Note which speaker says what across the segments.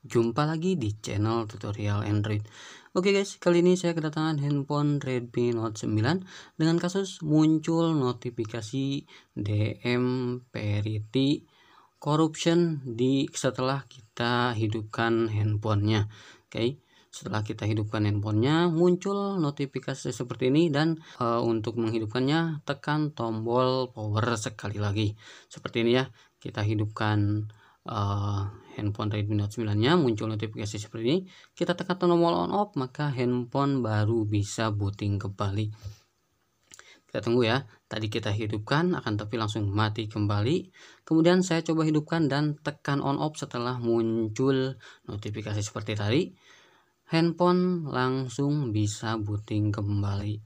Speaker 1: Jumpa lagi di channel tutorial Android. Oke guys, kali ini saya kedatangan handphone Redmi Note 9 dengan kasus muncul notifikasi DM Verity corruption setelah kita hidupkan handphonenya. Oke, setelah kita hidupkan handphonenya muncul notifikasi seperti ini dan untuk menghidupkannya tekan tombol power sekali lagi. Seperti ini ya, kita hidupkan handphone Redmi Note 9 nya muncul notifikasi seperti ini, kita tekan tombol on off maka handphone baru bisa booting kembali. Kita tunggu ya, tadi kita hidupkan akan tapi langsung mati kembali, kemudian saya coba hidupkan dan tekan on off. Setelah muncul notifikasi seperti tadi, handphone langsung bisa booting kembali.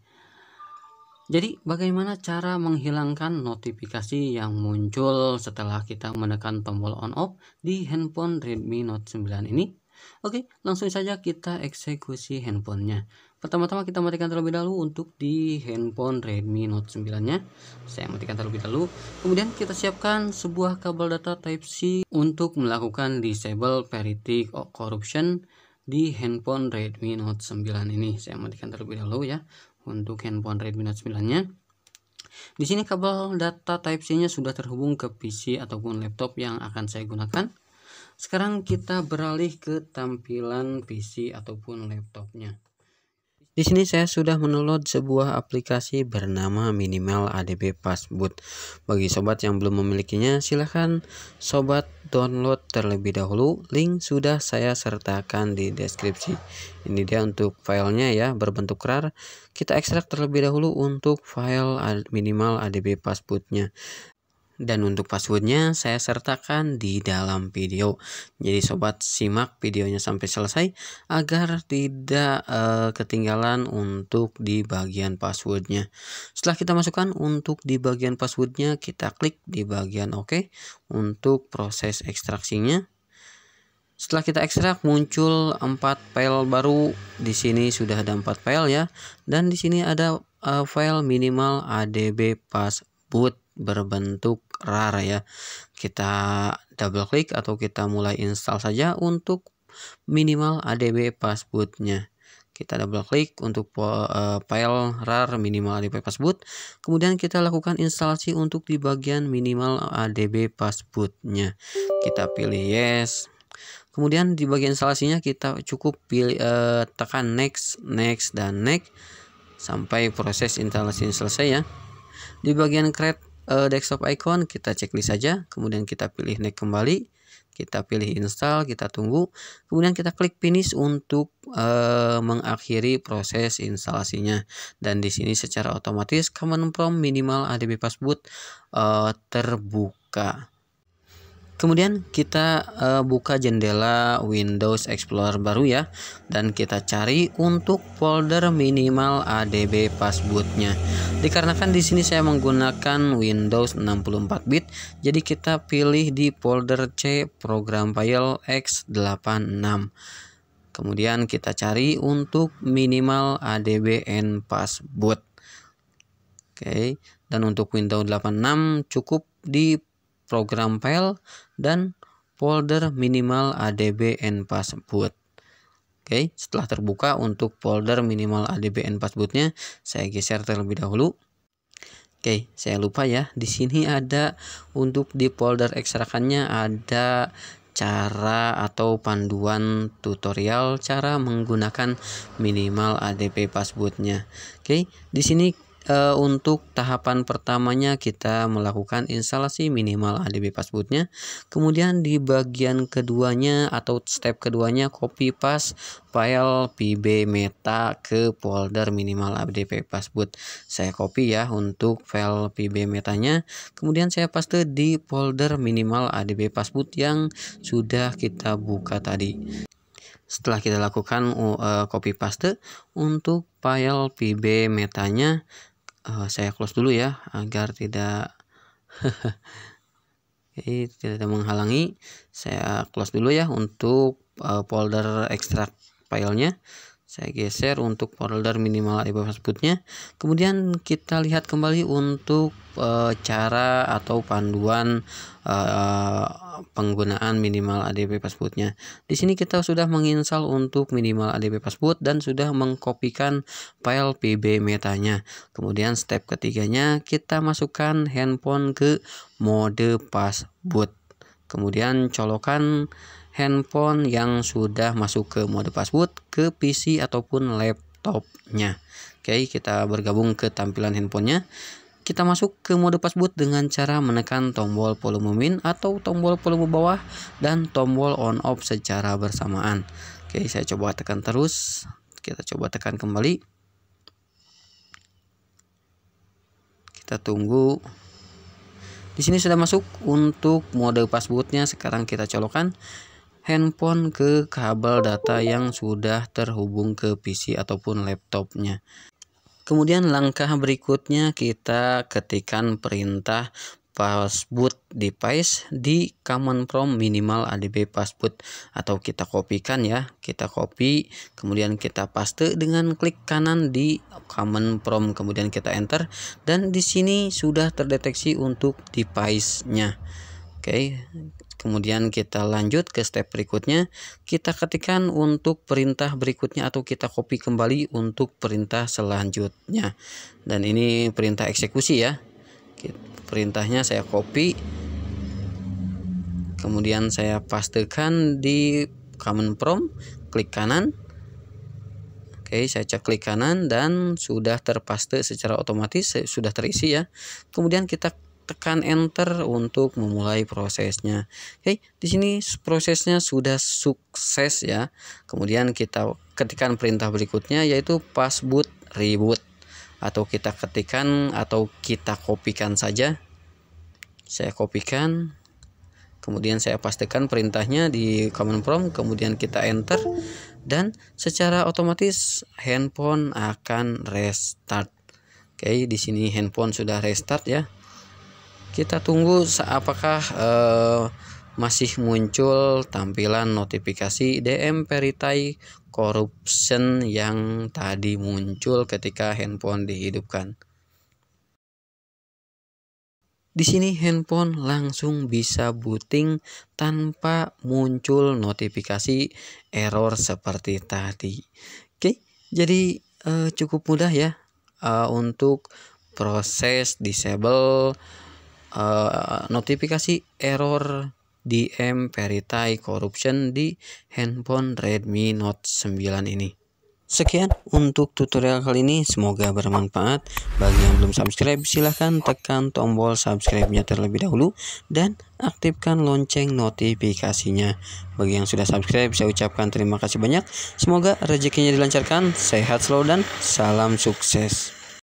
Speaker 1: Jadi bagaimana cara menghilangkan notifikasi yang muncul setelah kita menekan tombol on off di handphone Redmi Note 9 ini? Oke, langsung saja kita eksekusi handphonenya. Pertama-tama kita matikan terlebih dahulu untuk di handphone Redmi Note 9 nya. Saya matikan terlebih dahulu. Kemudian kita siapkan sebuah kabel data Type-C untuk melakukan disable Verity corruption di handphone Redmi Note 9 ini. Saya matikan terlebih dahulu ya. Untuk handphone Redmi Note 9 nya, di sini kabel data Type-C nya sudah terhubung ke PC ataupun laptop yang akan saya gunakan. Sekarang kita beralih ke tampilan PC ataupun laptopnya. Di sini saya sudah mendownload sebuah aplikasi bernama Minimal ADB Passboot. Bagi sobat yang belum memilikinya, silahkan sobat download terlebih dahulu. Link sudah saya sertakan di deskripsi. Ini dia untuk filenya ya, berbentuk RAR. Kita ekstrak terlebih dahulu untuk file Minimal ADB Passbootnya. Dan untuk passwordnya saya sertakan di dalam video. Jadi sobat simak videonya sampai selesai agar tidak ketinggalan untuk di bagian passwordnya. Setelah kita masukkan untuk di bagian passwordnya, kita klik di bagian OK untuk proses ekstraksinya. Setelah kita ekstrak muncul 4 file baru. Di sini sudah ada 4 file ya. Dan di sini ada file Minimal ADB Passboot berbentuk RAR ya. Kita double klik atau kita mulai install saja untuk Minimal ADB Passbootnya. Kita double klik untuk file RAR Minimal ADB Passboot. Kemudian kita lakukan instalasi untuk di bagian Minimal ADB Passbootnya. Kita pilih yes. Kemudian di bagian instalasinya kita cukup pilih tekan next, dan next sampai proses instalasi selesai ya. Di bagian create desktop icon kita checklist saja, kemudian kita pilih next kembali, kita pilih install, kita tunggu, kemudian kita klik finish untuk mengakhiri proses instalasinya. Dan di sini secara otomatis command prompt Minimal ADB Passboot terbuka. Kemudian kita buka jendela Windows Explorer baru ya, dan kita cari untuk folder Minimal ADB Passbootnya. Dikarenakan di sini saya menggunakan Windows 64 bit, jadi kita pilih di folder C program file x86. Kemudian kita cari untuk Minimal ADB Passboot. Oke, dan untuk Windows 86 cukup di program file dan folder Minimal ADB Passboot. Oke, setelah terbuka untuk folder Minimal ADB Passbootnya, saya geser terlebih dahulu. Oke, saya lupa ya, di sini ada untuk di folder ekstrakannya ada cara atau panduan tutorial cara menggunakan Minimal ADB Passbootnya. Oke, di sini untuk tahapan pertamanya kita melakukan instalasi Minimal ADB Passbootnya. Kemudian di bagian keduanya atau step keduanya copy paste file pb meta ke folder Minimal ADB Passboot. Saya copy ya untuk file pb metanya. Kemudian saya paste di folder Minimal ADB Passboot yang sudah kita buka tadi. Setelah kita lakukan copy paste untuk file pb metanya, saya close dulu ya agar tidak tidak menghalangi. Saya close dulu ya untuk folder ekstrak filenya. Saya geser untuk folder minimal ADB passwordnya. Kemudian kita lihat kembali untuk cara atau panduan penggunaan minimal ADB passwordnya. Di sini kita sudah menginstal untuk minimal ADB password dan sudah mengkopikan file pb metanya. Kemudian step ketiganya kita masukkan handphone ke mode password. Kemudian colokan handphone yang sudah masuk ke mode password ke PC ataupun laptopnya. Oke, kita bergabung ke tampilan handphonenya. Kita masuk ke mode password dengan cara menekan tombol volume min atau tombol volume bawah dan tombol on off secara bersamaan. Oke, saya coba tekan terus. Kita coba tekan kembali. Kita tunggu. Di sini sudah masuk untuk mode passwordnya. Sekarang kita colokkan handphone ke kabel data yang sudah terhubung ke PC ataupun laptopnya. Kemudian langkah berikutnya kita ketikkan perintah password device di command prompt minimal ADB password, atau kita kopikan ya, kita copy kemudian kita paste dengan klik kanan di command prompt kemudian kita enter, dan di sini sudah terdeteksi untuk device-nya. Oke, kemudian kita lanjut ke step berikutnya. Kita ketikkan untuk perintah berikutnya atau kita copy kembali untuk perintah selanjutnya. Dan ini perintah eksekusi ya. Perintahnya saya copy. Kemudian saya pastekan di command prompt, klik kanan. Oke, saya cek klik kanan dan sudah terpaste secara otomatis, sudah terisi ya. Kemudian kita tekan enter untuk memulai prosesnya. Oke, di sini prosesnya sudah sukses ya. Kemudian kita ketikkan perintah berikutnya yaitu password reboot, atau kita ketikkan atau kita kopikan saja. Saya kopikan, kemudian saya pastikan perintahnya di command prompt, kemudian kita enter dan secara otomatis handphone akan restart. Oke, di sini handphone sudah restart ya. Kita tunggu apakah masih muncul tampilan notifikasi DM Verify Corruption yang tadi muncul ketika handphone dihidupkan. Di sini handphone langsung bisa booting tanpa muncul notifikasi error seperti tadi. Oke, jadi cukup mudah ya untuk proses disable notifikasi error DM Verify Corruption di handphone Redmi Note 9 ini. Sekian untuk tutorial kali ini, semoga bermanfaat. Bagi yang belum subscribe, silahkan tekan tombol subscribe-nya terlebih dahulu dan aktifkan lonceng notifikasinya. Bagi yang sudah subscribe, saya ucapkan terima kasih banyak. Semoga rezekinya dilancarkan, sehat selalu dan salam sukses.